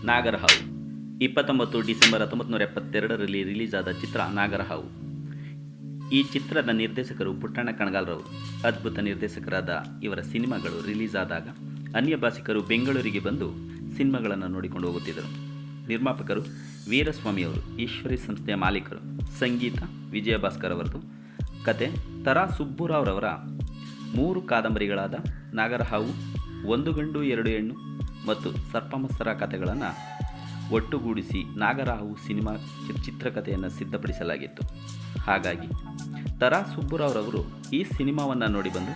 ನಾಗರಹಾವು 29 December 1972ರಲ್ಲಿ release ಆದ ಚಿತ್ರ ನಾಗರಹಾವು. ಈ ಚಿತ್ರದ ನಿರ್ದೇಶಕರು ಪುಟ್ಟಣ್ಣ ಕಣಗಾಲ್ರವರು. ಅದ್ಭುತ ನಿರ್ದೇಶಕರಾದ ಇವರ ಸಿನಿಮಾಗಳು ರಿಲೀಸ್ ಆದಾಗ ಅನ್ಯ ಭಾಷಿಕರು ಬೆಂಗಳೂರಿಗೆ ಬಂದು ಸಿನಿಮಾಗಳನ್ನು ನೋಡಿಕೊಂಡು ಹೋಗುತ್ತಿದ್ದರು. ನಿರ್ಮಾಪಕರು ವೀರಸ್ವಾಮಿಯವರು, ಈಶ್ವರಿ ಸಂಸ್ಥೆಯ ಮಾಲೀಕರು. ಸಂಗೀತ ವಿಜಯಭಾಸ್ಕರ್ ಅವರದು. ಕತೆ ತರಾ ಸುಬ್ಬುರಾವ್ರವರ 3 ಕಾದಂಬರಿಗಳಾದ ನಾಗರಹಾವು, 1 ಗಂಡು 2 ಹೆಣ್ಣು ಮತ್ತು ಸರ್ಪಮತ್ಸರ ಕಥೆಗಳನ್ನು ಒಟ್ಟುಗೂಡಿಸಿ ನಾಗರಹಾವು ಸಿನಿಮಾ ಚಿತ್ರಕಥೆಯನ್ನು ಸಿದ್ಧಪಡಿಸಲಾಗಿತ್ತು. ಹಾಗಾಗಿ ತರಾ ಸುಬ್ಬುರಾವ್ರವರು ಈ ಸಿನಿಮಾವನ್ನು ನೋಡಿ ಬಂದು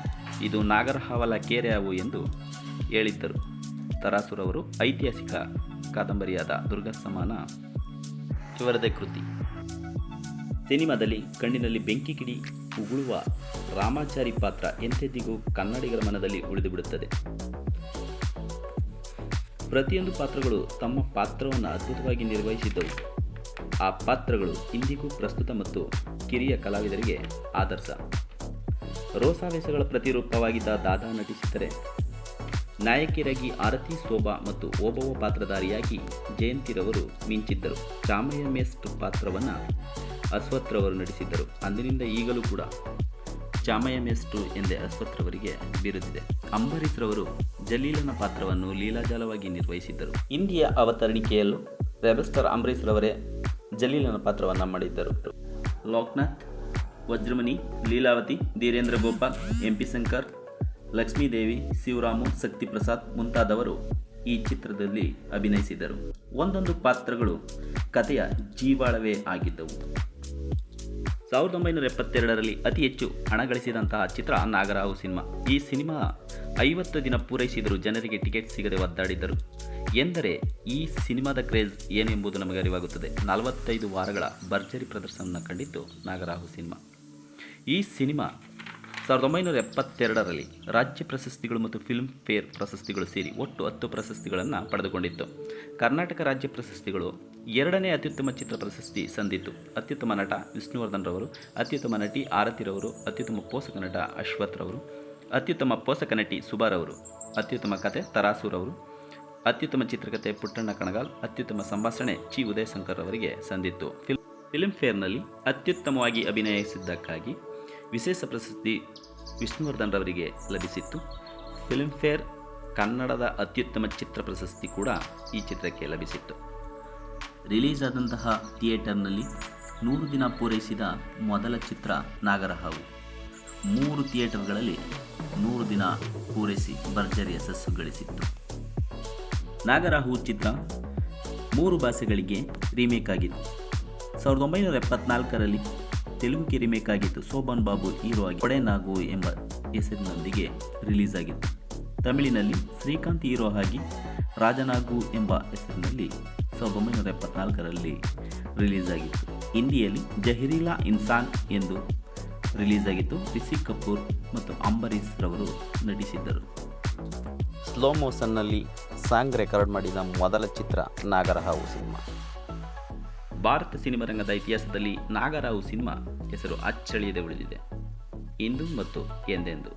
ಇದು ನಾಗರಹಾವಲ ಕೇರೆಹಾವು ಎಂದು ಹೇಳಿದ್ದರು. ತರಾಸುರವರು ಐತಿಹಾಸಿಕ ಕಾದಂಬರಿಯಾದ ದುರ್ಗಸಮಾನ ಇವರದೇ ಕೃತಿ. ಸಿನಿಮಾದಲ್ಲಿ ಕಣ್ಣಿನಲ್ಲಿ ಬೆಂಕಿ ಕಿಡಿ ಉಗುಳುವ ರಾಮಾಚಾರಿ ಪಾತ್ರ ಎಂತೆಂದಿಗೂ ಕನ್ನಡಿಗರ ಮನದಲ್ಲಿ ಉಳಿದುಬಿಡುತ್ತದೆ. ಪ್ರತಿಯೊಂದು ಪಾತ್ರಗಳು ತಮ್ಮ ಪಾತ್ರವನ್ನು ಅದ್ಭುತವಾಗಿ ನಿರ್ವಹಿಸಿದ್ದವು. ಆ ಪಾತ್ರಗಳು ಇಂದಿಗೂ ಪ್ರಸ್ತುತ ಮತ್ತು ಕಿರಿಯ ಕಲಾವಿದರಿಗೆ ಆದರ್ಶ. ರೋಸಾವೇಸಗಳ ಪ್ರತಿರೂಪವಾಗಿದ್ದ ದಾದಾ ನಟಿಸಿದರೆ, ನಾಯಕಿಯರಾಗಿ ಆರತಿ, ಶೋಭಾ ಮತ್ತು ಓಬವ್ವ ಪಾತ್ರಧಾರಿಯಾಗಿ ಜಯಂತಿರವರು ಮಿಂಚಿದ್ದರು. ಚಾಮಯ್ಯ ಮೇಸ್ಟ್ ಪಾತ್ರವನ್ನು ಅಶ್ವಥ್ರವರು ನಟಿಸಿದ್ದರು. ಅಂದಿನಿಂದ ಈಗಲೂ ಕೂಡ ಚಾಮಯ್ಯ ಮೇಸ್ಟು ಎಂದೇ ಅಶ್ವಥ್ರವರಿಗೆ ಬಿರುದಿದೆ. ಅಂಬರೀಶ್ರವರು ಜಲೀಲನ ಪಾತ್ರವನ್ನು ಲೀಲಾಜಾಲವಾಗಿ ನಿರ್ವಹಿಸಿದ್ದರು. ಇಂದಿಯ ಅವತರಣಿಕೆಯಲ್ಲೂ ರೆಬಲ್ ಸ್ಟಾರ್ ಅಂಬರೀಶ್ರವರೇ ಜಲೀಲನ ಪಾತ್ರವನ್ನು ಮಾಡಿದ್ದರು. ಲೋಕನಾಥ್, ವಜ್ರಮಣಿ, ಲೀಲಾವತಿ, ಧೀರೇಂದ್ರ ಗೋಪಾಲ್, ಎಂಪಿ ಶಂಕರ್, ಲಕ್ಷ್ಮೀದೇವಿ, ಶಿವರಾಮು, ಶಕ್ತಿಪ್ರಸಾದ್ ಮುಂತಾದವರು ಈ ಚಿತ್ರದಲ್ಲಿ ಅಭಿನಯಿಸಿದರು. ಒಂದೊಂದು ಪಾತ್ರಗಳು ಕಥೆಯ ಜೀವಾಳವೇ ಆಗಿದ್ದವು. 1972ರಲ್ಲಿ ಅತಿ ಹೆಚ್ಚು ಹಣ ಗಳಿಸಿದಂತಹ ಚಿತ್ರ ನಾಗರಹಾವು ಸಿನಿಮಾ. ಈ ಸಿನಿಮಾ 50 ದಿನ ಪೂರೈಸಿದರೂ ಜನರಿಗೆ ಟಿಕೆಟ್ ಸಿಗದೆ ಒದ್ದಾಡಿದ್ದರು. ಎಂದರೆ ಈ ಸಿನಿಮಾದ ಕ್ರೇಜ್ ಏನೆಂಬುದು ನಮಗೆ ಅರಿವಾಗುತ್ತದೆ. 45 ವಾರಗಳ ಭರ್ಜರಿ ಪ್ರದರ್ಶನವನ್ನು ಕಂಡಿತ್ತು ನಾಗರಹಾವು ಸಿನಿಮಾ. ಈ ಸಿನಿಮಾ 1972ರಲ್ಲಿ ರಾಜ್ಯ ಪ್ರಶಸ್ತಿಗಳು ಮತ್ತು ಫಿಲ್ಮ್ ಫೇರ್ ಪ್ರಶಸ್ತಿಗಳು ಸೇರಿ ಒಟ್ಟು 10 ಪ್ರಶಸ್ತಿಗಳನ್ನು ಪಡೆದುಕೊಂಡಿತ್ತು. ಕರ್ನಾಟಕ ರಾಜ್ಯ ಪ್ರಶಸ್ತಿಗಳು 2ನೇ ಅತ್ಯುತ್ತಮ ಚಿತ್ರ ಪ್ರಶಸ್ತಿ ಸಂದಿತ್ತು. ಅತ್ಯುತ್ತಮ ನಟ ವಿಷ್ಣುವರ್ಧನ್ ರವರು, ಅತ್ಯುತ್ತಮ ನಟಿ ಆರತಿರವರು, ಅತ್ಯುತ್ತಮ ಪೋಷಕ ನಟ ಅಶ್ವಥ್ರವರು, ಅತ್ಯುತ್ತಮ ಪೋಷಕ ನಟಿ ಸುಬಾರವರು, ಅತ್ಯುತ್ತಮ ಕತೆ ತರಾಸುರವರು, ಅತ್ಯುತ್ತಮ ಚಿತ್ರಕಥೆ ಪುಟ್ಟಣ್ಣ ಕಣಗಾಲ್, ಅತ್ಯುತ್ತಮ ಸಂಭಾಷಣೆ ಚಿ ಉದಯಶಂಕರ್ ಅವರಿಗೆ ಸಂದಿತ್ತು. ಫಿಲ್ಮ್ ಫೇರ್ನಲ್ಲಿ ಅತ್ಯುತ್ತಮವಾಗಿ ಅಭಿನಯಿಸಿದ್ದಕ್ಕಾಗಿ ವಿಶೇಷ ಪ್ರಶಸ್ತಿ ವಿಷ್ಣುವರ್ಧನ್ ರವರಿಗೆ ಲಭಿಸಿತ್ತು. ಫಿಲ್ಮ್ ಫೇರ್ ಕನ್ನಡದ ಅತ್ಯುತ್ತಮ ಚಿತ್ರ ಪ್ರಶಸ್ತಿ ಕೂಡ ಈ ಚಿತ್ರಕ್ಕೆ ಲಭಿಸಿತ್ತು. ರಿಲೀಸ್ ಆದಂತಹ ಥಿಯೇಟರ್ನಲ್ಲಿ 100 ದಿನ ಪೂರೈಸಿದ ಮೊದಲ ಚಿತ್ರ ನಾಗರಹಾವು. 3 ಥಿಯೇಟರ್ಗಳಲ್ಲಿ 100 ದಿನ ಪೂರೈಸಿ ಭರ್ಜರಿ ಯಶಸ್ಸು ಗಳಿಸಿತ್ತು. ನಾಗರಹಾವು ಚಿತ್ರ 3 ಭಾಷೆಗಳಿಗೆ ರೀಮೇಕ್ ಆಗಿತ್ತು. 1974ರಲ್ಲಿ ತೆಲುಗುಗೆ ರೀಮೇಕ್ ಆಗಿತ್ತು. ಶೋಭನ್ ಬಾಬು ಹೀರೋ ಆಗಿ ಕೊಡೆನಾಗು ಎಂಬ ಹೆಸರಿನೊಂದಿಗೆ ರಿಲೀಸ್ ಆಗಿತ್ತು. ತಮಿಳಿನಲ್ಲಿ ಶ್ರೀಕಾಂತ್ ಹೀರೋ ಆಗಿ ರಾಜನಾಗು ಎಂಬ ಹೆಸರಿನಲ್ಲಿ 1974ರಲ್ಲಿ ರಿಲೀಸ್ ಆಗಿತ್ತು. ಹಿಂದಿಯಲ್ಲಿ ಜಹೀರಿಲಾ ಇನ್ಸಾನ್ ಎಂದು ರಿಲೀಸ್ ಆಗಿತ್ತು. ರಿಷಿ ಕಪೂರ್ ಮತ್ತು ಅಂಬರೀಶ್ ರವರು ನಟಿಸಿದ್ದರು. ಸ್ಲೋ ಮೋಷನ್ನಲ್ಲಿ ಸಾಂಗ್ ರೆಕಾರ್ಡ್ ಮಾಡಿದ ಮೊದಲ ಚಿತ್ರ ನಾಗರಹಾವು ಸಿನಿಮಾ. ಭಾರತ ಸಿನಿಮಾ ರಂಗದ ಇತಿಹಾಸದಲ್ಲಿ ನಾಗರಹಾವು ಸಿನಿಮಾ ಹೆಸರು ಅಚ್ಚಳಿಯದೆ ಉಳಿದಿದೆ ಇಂದು ಮತ್ತು ಎಂದೆಂದು.